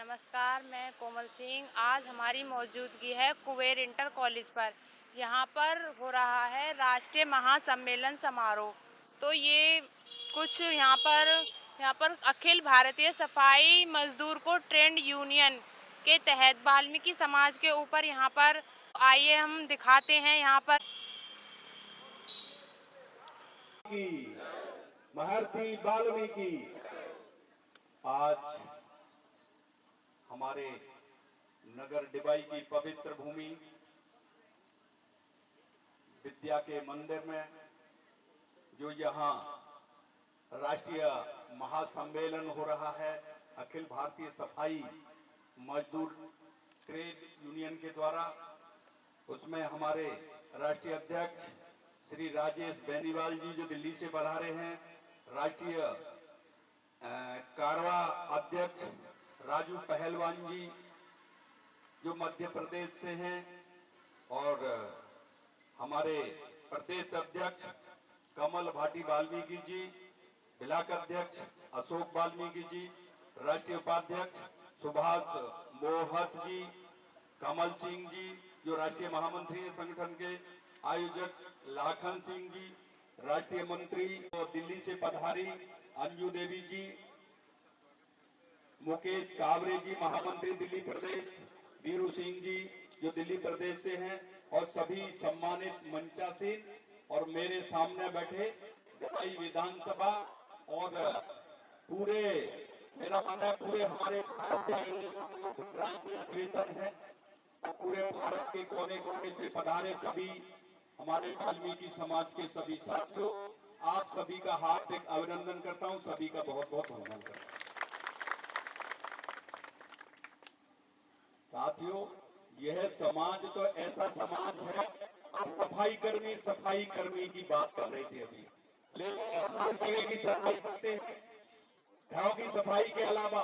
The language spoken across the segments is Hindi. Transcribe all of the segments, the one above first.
नमस्कार, मैं कोमल सिंह। आज हमारी मौजूदगी है कुबेर इंटर कॉलेज पर। यहाँ पर हो रहा है राष्ट्रीय महासम्मेलन समारोह। तो ये कुछ यहाँ पर अखिल भारतीय सफाई मजदूर को ट्रेड यूनियन के तहत वाल्मीकि समाज के ऊपर यहाँ पर आइए हम दिखाते हैं यहाँ पर की महर्षि वाल्मीकि आज हमारे नगर डिबाई की पवित्र भूमि विद्या के मंदिर में जो यहाँ राष्ट्रीय महासम्मेलन हो रहा है अखिल भारतीय सफाई मजदूर ट्रेड यूनियन के द्वारा, उसमें हमारे राष्ट्रीय अध्यक्ष श्री राजेश बेनीवाल जी जो दिल्ली से पधारे हैं, राष्ट्रीय कारवा अध्यक्ष राजू पहलवान जी जो मध्य प्रदेश से हैं, और हमारे प्रदेश अध्यक्ष कमल भाटी वाल्मीकि जी, ब्लॉक अध्यक्ष अशोक वाल्मीकि जी, राष्ट्रीय उपाध्यक्ष सुभाष मोहत जी, कमल सिंह जी जो राष्ट्रीय महामंत्री हैं संगठन के, आयोजक लाखन सिंह जी, राष्ट्रीय मंत्री और दिल्ली से पधारी अंजू देवी जी, मुकेश कावरे जी महामंत्री दिल्ली प्रदेश, वीरू सिंह जी जो दिल्ली प्रदेश से हैं, और सभी सम्मानित मंचासीन और मेरे सामने बैठे विधानसभा और पूरे मेरा मानना है पूरे हमारे भारत से अधिवेशन है, पूरे भारत के कोने कोने से पधारे सभी हमारे वाल्मीकि समाज के सभी साथियों, आप सभी का हार्दिक अभिनंदन करता हूं, सभी का बहुत बहुत वंदन करता हूं। साथियों, यह समाज तो ऐसा समाज है, आप सफाई कर्मी की बात कर रहे थे अभी, लेकिन हर जगह की सफाई करते हैं। घरों की सफाई के अलावा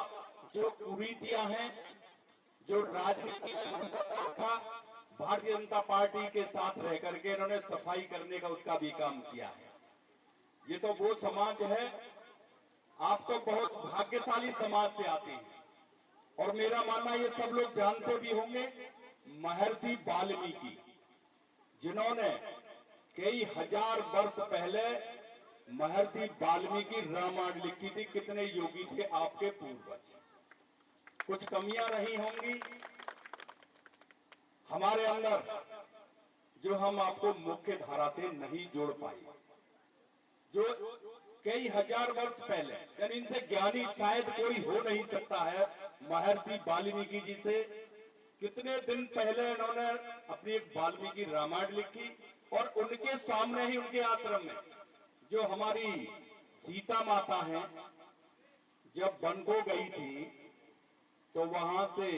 जो कुरीतियां हैं, जो राजनीति का भारतीय जनता पार्टी के साथ रह करके इन्होंने सफाई करने का उसका भी काम किया है। ये तो वो समाज है, आप तो बहुत भाग्यशाली समाज से आते हैं, और मेरा मानना ये सब लोग जानते भी होंगे, महर्षि वाल्मीकि जिन्होंने कई हजार वर्ष पहले महर्षि वाल्मीकि रामायण लिखी थी। कितने योगी थे आपके पूर्वज, कुछ कमियां रही होंगी हमारे अंदर जो हम आपको मुख्य धारा से नहीं जोड़ पाए, जो कई हजार वर्ष पहले, यानी इनसे ज्ञानी शायद कोई हो नहीं सकता है महर्षि वाल्मीकि जी से। कितने दिन पहले इन्होंने अपनी एक वाल्मीकि रामायण लिखी, और उनके सामने ही उनके आश्रम में जो हमारी सीता माता हैं, जब वन को गई थी तो वहां से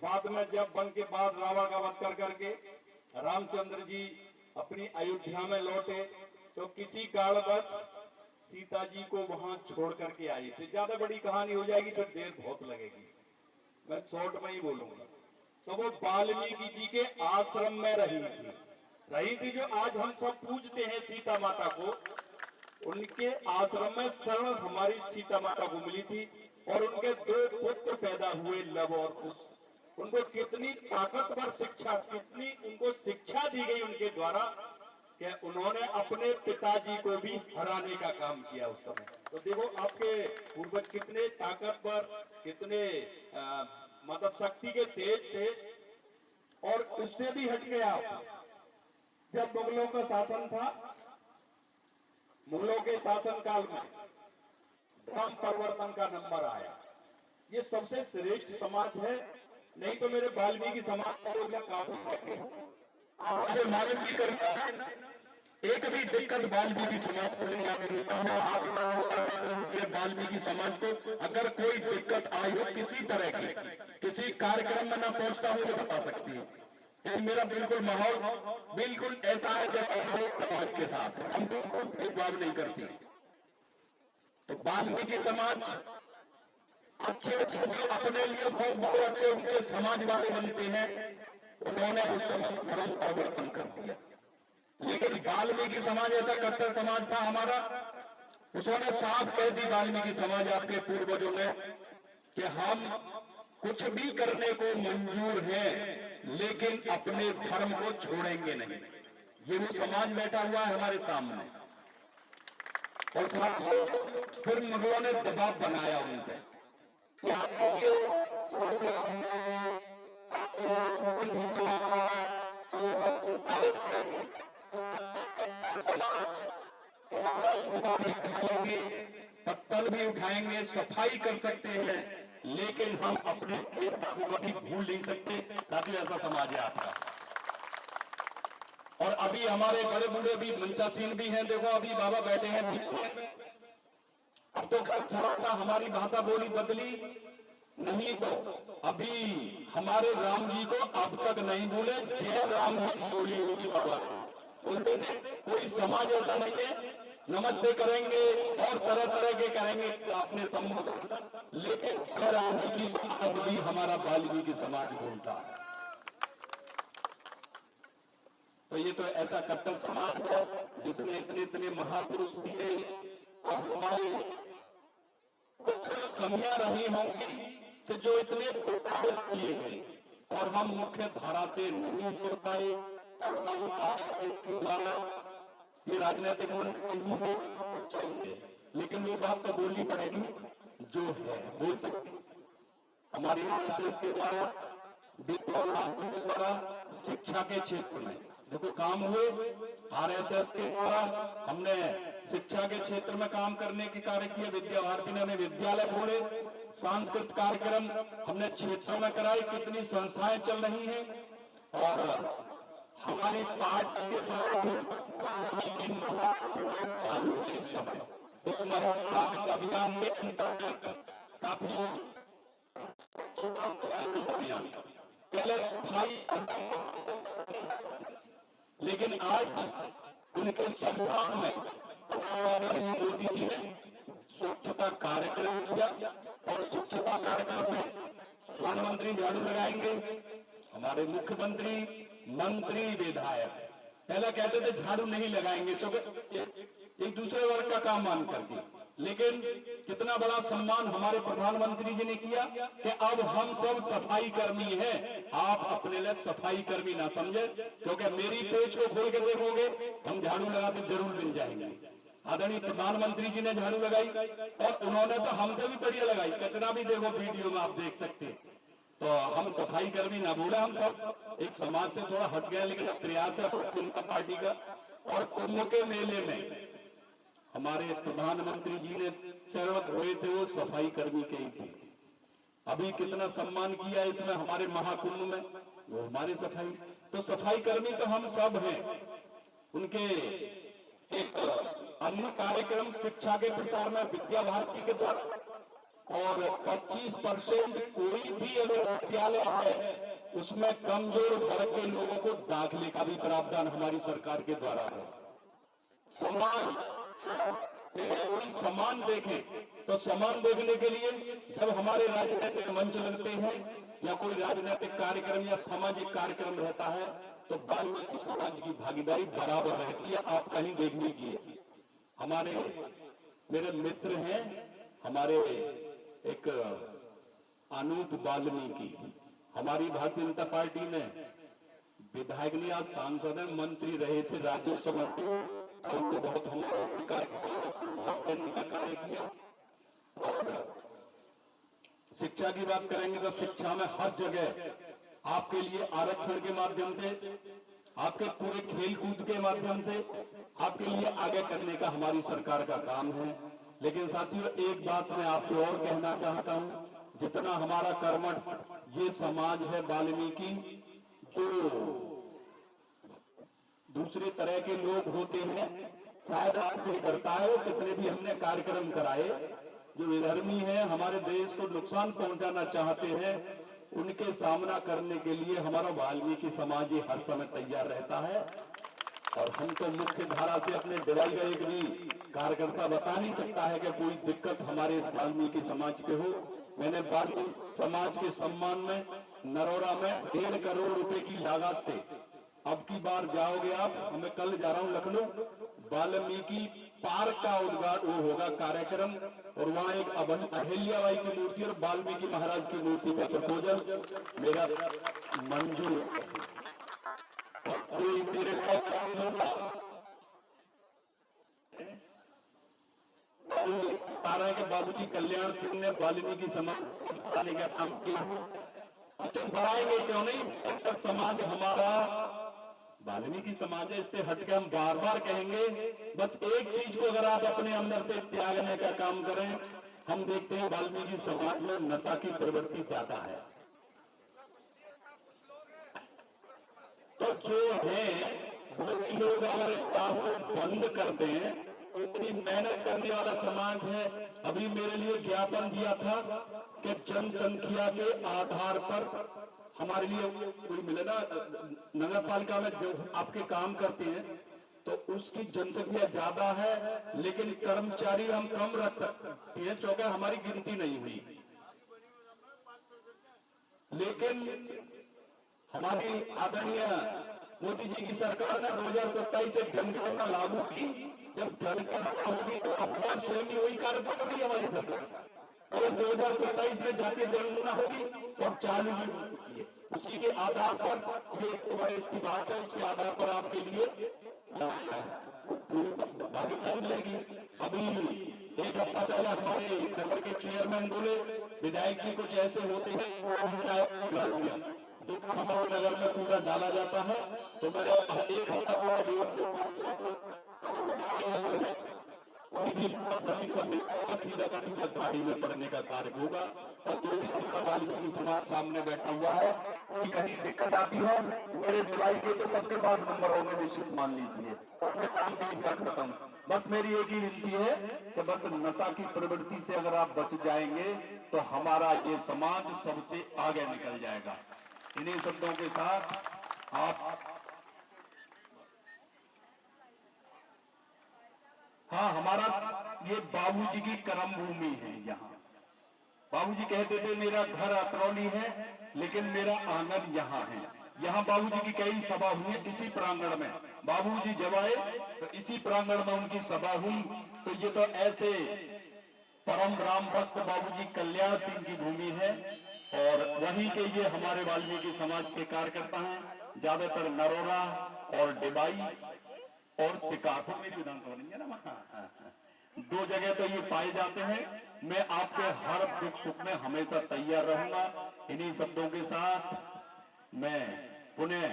बाद में जब वन के बाद रावण का वध कर करके रामचंद्र जी अपनी अयोध्या में लौटे, तो किसी कारणवश सीता जी को वहां छोड़ करके आए थे। ज्यादा बड़ी कहानी हो जाएगी फिर देर बहुत लगेगी, मैं शॉर्ट में ही बोलूंगा। तो वो वाल्मीकि जी के आश्रम में रही थी जो आज हम सब पूजते हैं सीता माता को, उनके आश्रम में शरण हमारी सीता माता को मिली थी, और उनके 2 पुत्र पैदा हुए, लव और कुश। उनको कितनी ताकतवर शिक्षा, कितनी उनको शिक्षा दी गई उनके द्वारा कि उन्होंने अपने पिताजी को भी हराने का काम किया उस समय। तो देखो आपके पूर्वज कितने ताकतवर, कितने मतलब शक्ति के तेज थे। और उससे भी हट गया, जब मुगलों का शासन था, मुगलों के शासन काल में धर्म परिवर्तन का नंबर आया। ये सबसे श्रेष्ठ समाज है, नहीं तो मेरे वाल्मीकि समाज एक भी दिक्कत वाल्मीकि समाज को नहीं आने देता हूँ। आप वाल्मीकि समाज को अगर कोई दिक्कत आई हो किसी तरह की, किसी कार्यक्रम में ना पहुंचता हूँ तो बता सकती है। ये मेरा बिल्कुल माहौल बिल्कुल ऐसा है जैसा समाज के साथ हम भेदभाव नहीं करती। तो वाल्मीकि समाज अच्छे अच्छे जो अपने लिए बहुत अच्छे उनके समाज वाले बनते हैं, उन्होंने उस समय धर्म परिवर्तन कर दिया। लेकिन वाल्मीकि समाज ऐसा कट्टर समाज था हमारा, उसने साफ कह दी वाल्मीकि समाज आपके पूर्वजों ने कि हम कुछ भी करने को मंजूर है, लेकिन अपने धर्म को छोड़ेंगे नहीं। ये वो समाज बैठा हुआ है हमारे सामने, और फिर मुगलों ने दबाव बनाया उन पे। पत्तल भी उठाएंगे, सफाई कर सकते हैं, लेकिन हम अपने कभी भूल नहीं सकते। साथियों, ऐसा समाज है आपका। और अभी हमारे बड़े बूढ़े भी मंचासीन भी हैं। देखो अभी बाबा बैठे हैं। अब तो थोड़ा सा हमारी भाषा बोली बदली, नहीं तो अभी हमारे राम जी को अब तक नहीं भूले। जय राम जी बोली होगी बाबा, बोलते थे। कोई समाज ऐसा नहीं है, नमस्ते करेंगे और तरह तरह के करेंगे अपने सम्मुख, लेकिन राम जी की बात भी हमारा वाल्मीकि समाज बोलता है। तो ये तो ऐसा कट्टर समाज है जिसमें इतने इतने महापुरुष दिए, और हमारे कुछ कमियां रही होंगी कि जो इतने किए गए और हम मुख्य धारा से नहीं जुड़ पाए। ये राजनीतिक चाहिए, लेकिन वो बात तो बोलनी पड़ेगी जो है बोल सकते। हमारी के द्वारा शिक्षा के क्षेत्र में देखो काम हुए। आरएसएस के द्वारा हमने शिक्षा के क्षेत्र में काम करने के कार्य किए। विद्या भारती ने हमें विद्यालय खोले, सांस्कृतिक कार्यक्रम हमने क्षेत्रों में कराए। कितनी संस्थाएं चल रही हैं, और हमारी पार्टी अभियान के अंतर्गत काफी पहले सफाई, लेकिन आज उनके सम्मान में मोदी जी ने स्वच्छता कार्यक्रम किया, और स्वच्छता कार्यक्रम में प्रधानमंत्री झाड़ू लगाएंगे, हमारे मुख्यमंत्री, मंत्री, विधायक पहला कहते थे झाड़ू नहीं लगाएंगे, क्योंकि एक दूसरे वर्ग का काम मान करके। लेकिन कितना बड़ा सम्मान हमारे प्रधानमंत्री जी ने किया कि अब हम सब सफाई कर्मी हैं। आप अपने लिए सफाई कर्मी ना समझे, क्योंकि मेरी पेज को खोल के देखोगे हम झाड़ू लगाते जरूर मिल जाएंगे। आदरणीय प्रधानमंत्री जी ने झाड़ू लगाई, और उन्होंने तो हमसे भी बढ़िया लगाई। कचरा भी देखो, वीडियो में आप देख सकते हैं। तो हम सफाई कर्मी ना बोले, हम सब एक समाज से थोड़ा हट गया, लेकिन प्रयास है उनका पार्टी का। और कुंभ के मेले में हमारे प्रधानमंत्री जी ने शरवत हुए थे, वो सफाई कर्मी के ही थे। अभी कितना सम्मान किया इसमें हमारे महाकुंभ में, वो हमारे सफाई। तो सफाई कर्मी तो हम सब हैं। उनके एक अन्य कार्यक्रम शिक्षा के प्रसार में विद्या भारती के द्वारा, और 25% कोई भी अगर विद्यालय है उसमें कमजोर वर्ग के लोगों को दाखिले का भी प्रावधान हमारी सरकार के द्वारा है। समान देखें, तो समान देखने के लिए जब हमारे राजनीतिक मंच लगते हैं या कोई राजनीतिक कार्यक्रम या सामाजिक कार्यक्रम रहता है, तो वाल्मीकि समाज की भागीदारी बराबर रहती है। आप कहीं देख लीजिए, हमारे मेरे मित्र हैं, हमारे एक अनूप वाल्मीकि हमारी भारतीय जनता पार्टी में विधायक नहीं, आज सांसद हैं, मंत्री रहे थे राजस्व मंत्री, उनको बहुत हम कार्य किया। और शिक्षा की बात करेंगे तो शिक्षा में हर जगह आपके लिए आरक्षण के माध्यम से, आपके पूरे खेल कूद के माध्यम से आपके लिए आगे करने का हमारी सरकार का काम है। लेकिन साथियों, एक बात मैं आपसे और कहना चाहता हूं, जितना हमारा कर्मठ ये समाज है वाल्मीकि, जो दूसरे तरह के लोग होते हैं शायद आपसे डरता है। वो कितने भी हमने कार्यक्रम कराए, जो विधर्मी है, हमारे देश को नुकसान पहुंचाना चाहते हैं, उनके सामना करने के लिए हमारा वाल्मीकि समाज हर समय तैयार रहता है। और हम तो मुख्य धारा से अपने डिवाई का एक भी कार्यकर्ता बता नहीं सकता है कि कोई दिक्कत हमारे वाल्मीकि समाज के हो। मैंने वाल्मीकि समाज के सम्मान में नरोरा में 1.5 करोड़ रुपए की लागत से, अब की बार जाओगे आप, मैं कल जा रहा हूं लखनऊ, वाल्मीकि पार्क का उद्घाटन वो होगा कार्यक्रम, और वहां एक अहिल्याबाई की मूर्ति और वाल्मीकि महाराज की मूर्ति का प्रपोजल मेरा मंजूर है। कोई मेरे बता रहा है कि बाबूजी कल्याण सिंह ने वाल्मीकि समाज बनाने का काम किया। अच्छा, बढ़ाएंगे क्यों नहीं? समाज हमारा वाल्मीकि समाज है, इससे हटके हम बार बार कहेंगे। बस एक चीज को अगर आप अपने अंदर से त्यागने का काम करें, हम देखते हैं वाल्मीकि समाज में नशा की प्रवृत्ति ज्यादा है। तो जो है वो लोग अगर आपको बंद करते हैं, इतनी मेहनत करने वाला समाज है। अभी मेरे लिए ज्ञापन दिया था कि जनसंख्या के आधार पर हमारे लिए कोई मिले ना, नगर पालिका में जो आपके काम करते हैं तो उसकी जनसंख्या ज्यादा है, लेकिन कर्मचारी हम कम रख सकते हैं, चूंकि हमारी गिनती नहीं हुई। लेकिन हमारी आदरणीय मोदी जी की सरकार ने 2027 से जनगणना लागू की। जब जनगणना होगी तो अपना स्वयं वही कार्य करेगी हमारी सरकार, और 2027 में जाके जनगणना होगी और चालू भी हो चुकी है। उसी के आधार पर ये बड़े की बात है, उसके आधार पर आपके लिए भागीदारी मिलेगी। अभी एक हफ्ता पहले हमारे नगर के चेयरमैन बोले विधायक जी कुछ ऐसे होते हैं तो हमारे नगर में कूड़ा डाला जाता है, तो मेरे एक हफ्ता सीधा का सीधा गाड़ी में पड़ने का कार्य होगा। और जो भी वाल्मीकि समाज सामने बैठा हुआ है, कहीं दिक्कत आती है मेरे जुलाई के तो सबके पास नंबर होंगे निश्चित, मान लीजिए। खत्म। बस मेरी एक ही विनती है कि बस नशा की प्रवृत्ति से अगर आप बच जाएंगे तो हमारा ये समाज सबसे आगे निकल जाएगा। इन्हीं शब्दों के साथ आप हाँ, हमारा ये बाबूजी की कर्म भूमि है। यहाँ बाबूजी कहते थे मेरा घर अतरौली है लेकिन मेरा आंगन यहाँ है। यहाँ बाबूजी की कई सभा हुई है, इसी प्रांगण में बाबूजी जब आए तो इसी प्रांगण में उनकी सभा हुई। तो ये तो ऐसे परम राम भक्त बाबूजी कल्याण सिंह की भूमि है, और वहीं के ये हमारे वाल्मीकि समाज के कार्यकर्ता हैं। ज्यादातर नरोरा और डिबाई और सिकाठों में भी नहीं है ना, दो जगह तो ये पाए जाते हैं। मैं आपके हर दुख सुख में हमेशा तैयार रहूंगा। इन्हीं शब्दों के साथ मैं पुनः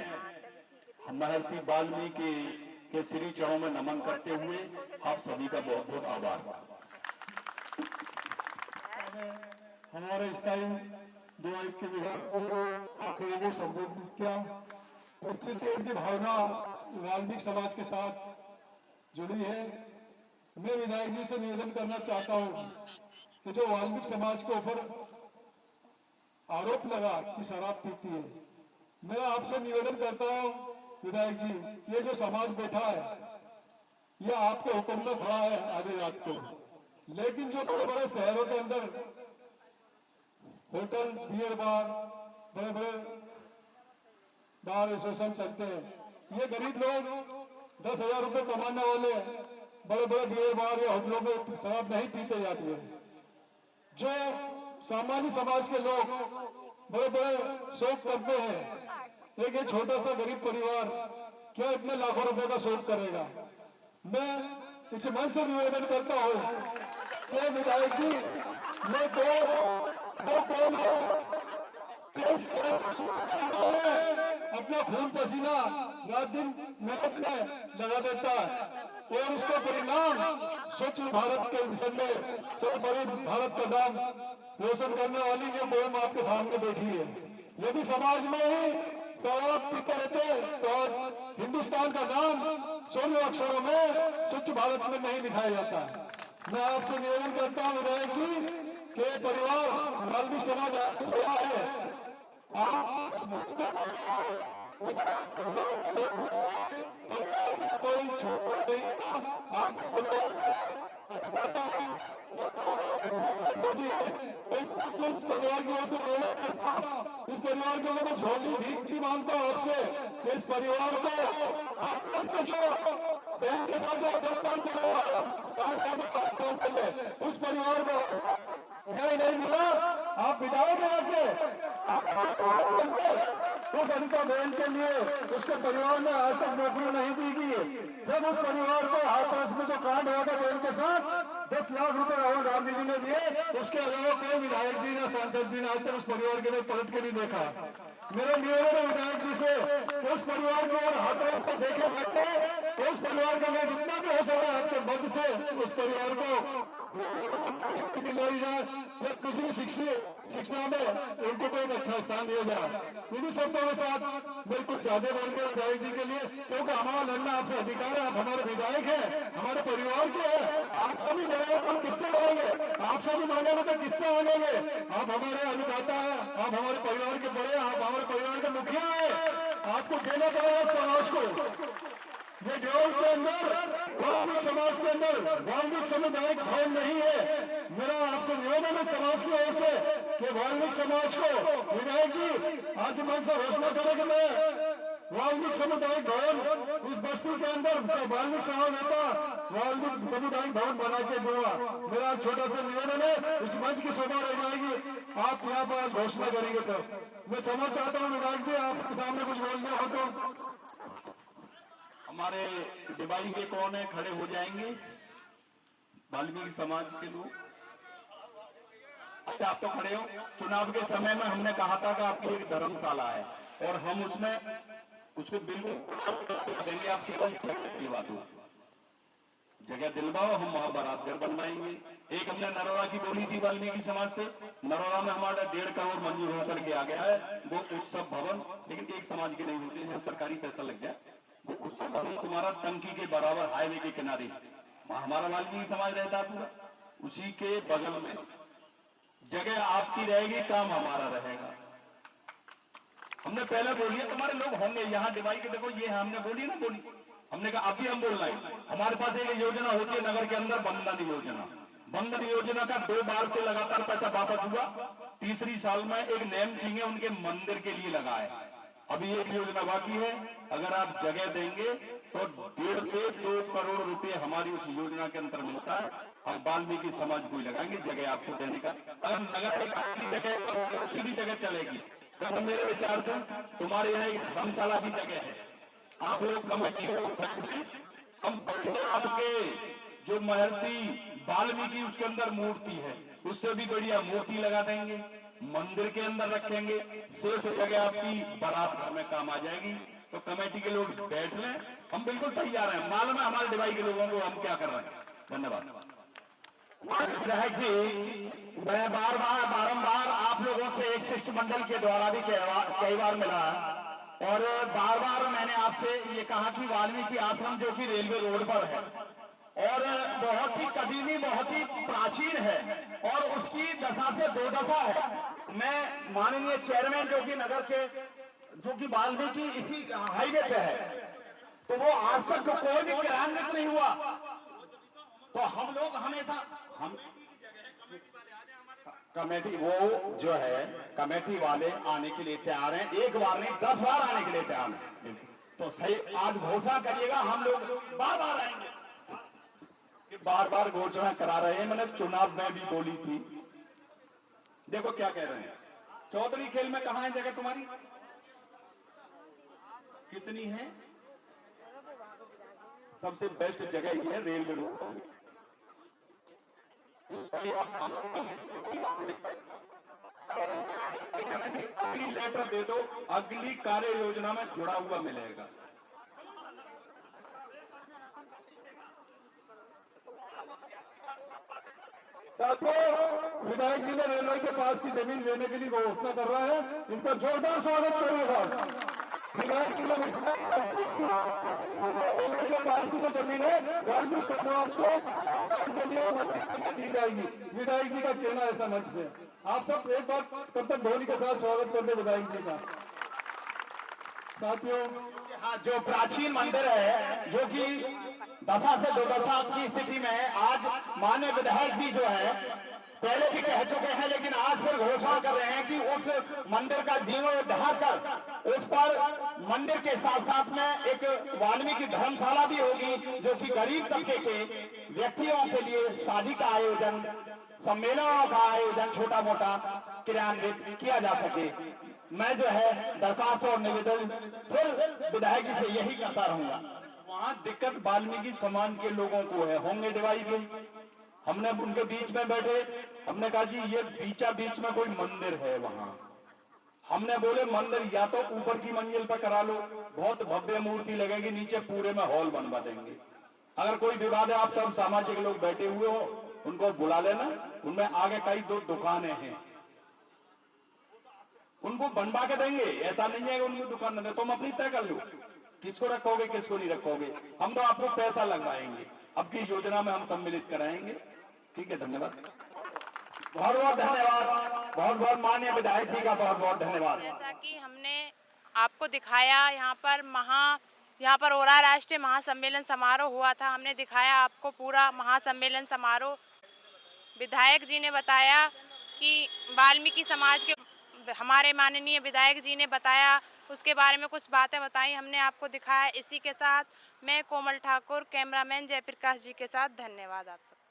महर्षि वाल्मीकि के श्री चरणों में नमन करते हुए आप सभी का बहुत बहुत आभार। हमारे स्थायी दो आयुक्त के विधायक को संबोधित किया। निश्चित की भावना वाल्मीकि समाज के साथ जुड़ी है। मैं विधायक जी से निवेदन करना चाहता हूं कि जो वाल्मीकि समाज के ऊपर आरोप लगा कि शराब पीती है, मैं आपसे निवेदन करता हूं विधायक जी, ये जो समाज बैठा है ये आपके हुक्म में खड़ा है आधी रात को, लेकिन जो बड़े बड़े शहरों के अंदर होटल, बियर बार, बड़े बड़े बार एसोसिएशन चलते हैं, ये गरीब लोग 10,000 रुपए कमाने वाले बड़े बड़े बियर बार या होटलों में शराब नहीं पीते जाती है। जो सामान्य समाज के लोग बड़े बड़े शौक करते हैं, एक छोटा सा गरीब परिवार क्या इतने लाखों रुपए का शौक करेगा। मैं इस मन से निवेदन करता हूँ कि विधायक जी, मैं कौन अपना खून पसीना रात दिन मेहनत में लगा देता है और उसका परिणाम स्वच्छ भारत के मिशन में स्वच्छ भारत का नाम रोशन करने वाली ये मुहिम आपके सामने बैठी है। यदि समाज में ही शराब पीते रहते तो हिंदुस्तान का नाम स्वर्ण अक्षरों में स्वच्छ भारत में नहीं दिखाया जाता। मैं आपसे निवेदन करता हूँ विधायक जी के परिवार वाल्मीकि समाज आपसे जुड़ा है, आप कोई छोड़ इस परिवार की ओर से इस परिवार के लोगों को झोली भीख भी मांगता हूँ आपसे, इस परिवार को बहन के साथ 10 साल पहले उस परिवार को नहीं मिला, आप बिताओगे आके उस अनिता बहन के लिए उसके परिवार ने आज तक नौकरी नहीं दी गई। जब उस परिवार को हाथरस में जो कांड हुआ था बहन के साथ 10 लाख रुपए राहुल गांधी जी ने दिए, उसके अलावा कोई विधायक जी ने सांसद जी ने आज तक उस परिवार के लिए पलट के नहीं देखा। मेरा निवेदन है विधायक जी से, उस परिवार को और हाथरस को देखे सकते तो उस परिवार के लिए जितना भी हो सके आपके मद से उस परिवार को दिलाई जाए, किसी भी शिक्षा में उनको कोई अच्छा स्थान दिया जाए। इन्हीं शब्दों के साथ मैं कुछ ज्यादा बोल रहे विधायक जी के लिए, क्योंकि हमारा लड़ना आपसे अधिकार है, आप हमारे विधायक हैं, हमारे परिवार के हैं। आपसे भी लड़ेंगे तो हम किससे लड़ेंगे, आपसे भी मांगेंगे तो किससे मांगेंगे। आप हमारे अन्नदाता हैं, आप हमारे परिवार के बड़े, आप हमारे परिवार के मुखिया हैं, आपको देना पड़ेगा समाज को। ये देवल के अंदर वाल्मीकि समाज के अंदर वाल्मीकि सामुदायिक भवन नहीं है। मेरा आपसे निवेदन है समाज की ओर से कि वाल्मीकि समाज को विधायक जी आज मन से घोषणा करें कि मैं वाल्मीकि सामुदायिक भवन इस बस्ती के अंदर वाल्मीकि समाज नेता वाल्मीकि सामुदायिक भवन बना के दूंगा। मेरा छोटा सा निवेदन है, इस मंच की शोभा रह जाएगी आप यहाँ पर आज घोषणा करेंगे। तो मैं समझ चाहता हूँ विधायक जी आपके सामने कुछ बोलना हो तो हमारे डिवाइन के कोने खड़े हो जाएंगे वाल्मीकि समाज के लोग। अच्छा आप तो खड़े हो। चुनाव के समय में हमने कहा था कि आपकी एक धर्मशाला है और हम उसमें उसको बिल्कुल देंगे, आप केवल ये बात हो जगह दिलवाओ, हम वहां बारात घर बनवाएंगे। एक हमने नरोरा की बोली थी वाल्मीकि समाज से, नरोरा में हमारा 1.5 करोड़ मंजूर होकर के आ गया है वो उत्सव भवन, लेकिन एक समाज के नहीं होते हैं, सरकारी पैसा लग जाए। वो उत्सव भवन तुम्हारा टंकी के बराबर हाईवे के किनारे हमारा वाल्मीकि समाज रहता पूरा, उसी के बगल में जगह आपकी रहेगी, काम हमारा रहेगा। हमने पहले बोलिए तुम्हारे लोग होंगे यहाँ डिवाई के, देखो ये हमने बोली ना बोली, हमने कहा अभी हम बोल रहे हैं। हमारे पास एक योजना होती है नगर के अंदर, बंधन योजना। बंधन योजना का 2 बार से लगातार पैसा वापस हुआ, तीसरी साल में एक नेम सिंह है उनके मंदिर के लिए लगा है। अभी एक योजना बाकी है, अगर आप जगह देंगे तो 1.5 से 2 करोड़ रुपए हमारी उस योजना के अंदर मिलता है। हम वाल्मीकि समाज को ही लगाएंगे जगह आपको देने का। अगर नगर में सीधी जगह चलेगी तो मेरे विचार से तुम्हारे यहाँ एक धर्मशाला की जगह है, आप लोग कमेटी हम आपके जो महर्षि वाल्मीकि उसके अंदर मूर्ति है उससे भी बढ़िया मूर्ति लगा देंगे, मंदिर के अंदर रखेंगे, शेष जगह आपकी बारात घर में काम आ जाएगी। तो कमेटी के लोग बैठ लें, हम बिल्कुल तैयार हैं। मालूम है हमारे डिवाई के लोगों को हम क्या कर रहे हैं। धन्यवाद विधायक जी। मैं बारंबार आप लोगों से एक शिष्टमंडल के द्वारा भी कई बार मिला और बार मैंने आपसे ये कहा कि वाल्मीकि आश्रम जो कि रेलवे रोड पर है और बहुत ही कदीमी, बहुत ही प्राचीन है और उसकी दशा से दुर्दशा है। मैं माननीय चेयरमैन जो कि नगर के जो कि वाल्मीकि इसी हाईवे पे है, तो वो आज तक कोई भी क्रियान्वित नहीं हुआ। तो हम लोग हमेशा कमेटी वो जो है कमेटी वाले आने के लिए तैयार हैं, एक बार नहीं 10 बार आने के लिए तैयार हैं। तो सही आज घोषणा करिएगा, हम लोग बार आएंगे। बार घोषणा करा रहे हैं, मैंने चुनाव में भी बोली थी। देखो क्या कह रहे हैं, चौधरी खेल में कहां है जगह तुम्हारी, कितनी है? सबसे बेस्ट जगह ये है रेलवे रोड। लेटर दे दो, अगली कार्य योजना में जुड़ा हुआ मिलेगा। साथियों, विधायक जी ने रेलवे के पास की जमीन लेने के लिए घोषणा कर रहा है, इनका जोरदार स्वागत करेगा। विधायक जी ने के पास की जो जमीन है वाल्मीकि समाज को दी जाएगी। विधायक जी का कहना ऐसा मंच से। आप सब एक बार कर्तव्य ध्वनि के साथ स्वागत कर दे विधायक जी का। साथियों, हाँ, जो प्राचीन मंदिर है जो कि दशा से दुर्दशा की स्थिति में है, आज माननीय विधायक जी जो है पहले भी कह चुके हैं, लेकिन आज फिर घोषणा कर रहे हैं कि उस मंदिर का जीर्णोद्धार कर उस पर मंदिर के साथ साथ में एक वाल्मीकि धर्मशाला भी होगी, जो कि गरीब तबके के व्यक्तियों के लिए शादी का आयोजन, सम्मेलनों का आयोजन छोटा मोटा क्रियान्वित किया जा सके। मैं जो है दरखास्त और निवेदन फिर विधायक जी से यही करता रहूंगा। वहां दिक्कत वाल्मीकि समाज के लोगों को है, होंगे डिवाइड के। हमने उनके बीच में बैठे, हमने कहा जी ये बीचा बीच में कोई मंदिर है वहां। हमने बोले मंदिर या तो ऊपर की मंजिल पर करा लो, बहुत भव्य मूर्ति लगेगी, नीचे पूरे में हॉल बनवा देंगे। अगर कोई विवाद है, आप सब सामाजिक लोग बैठे हुए हो, उनको बुला लेना, उनमें आगे कई दो दुकानें हैं, उनको बनवा के देंगे। ऐसा नहीं है कि उनकी दुकान न दे, तुम अपनी तय कर लो किसको रखोगे किसको नहीं रखोगे। हम तो आपको पैसा लगवाएंगे, अब की योजना में हम सम्मिलित कराएंगे। ठीक है, धन्यवाद, बहुत बहुत धन्यवाद, बहुत बहुत माननीय विधायक जी का बहुत बहुत धन्यवाद। जैसा कि हमने आपको दिखाया, यहाँ पर हो रहा राष्ट्रीय महासम्मेलन समारोह हुआ था, हमने दिखाया आपको पूरा महासम्मेलन समारोह। विधायक जी ने बताया कि वाल्मीकि समाज के, हमारे माननीय विधायक जी ने बताया, उसके बारे में कुछ बातें बताई, हमने आपको दिखाया। इसी के साथ मैं कोमल ठाकुर, कैमरामैन जयप्रकाश जी के साथ, धन्यवाद आप सबका।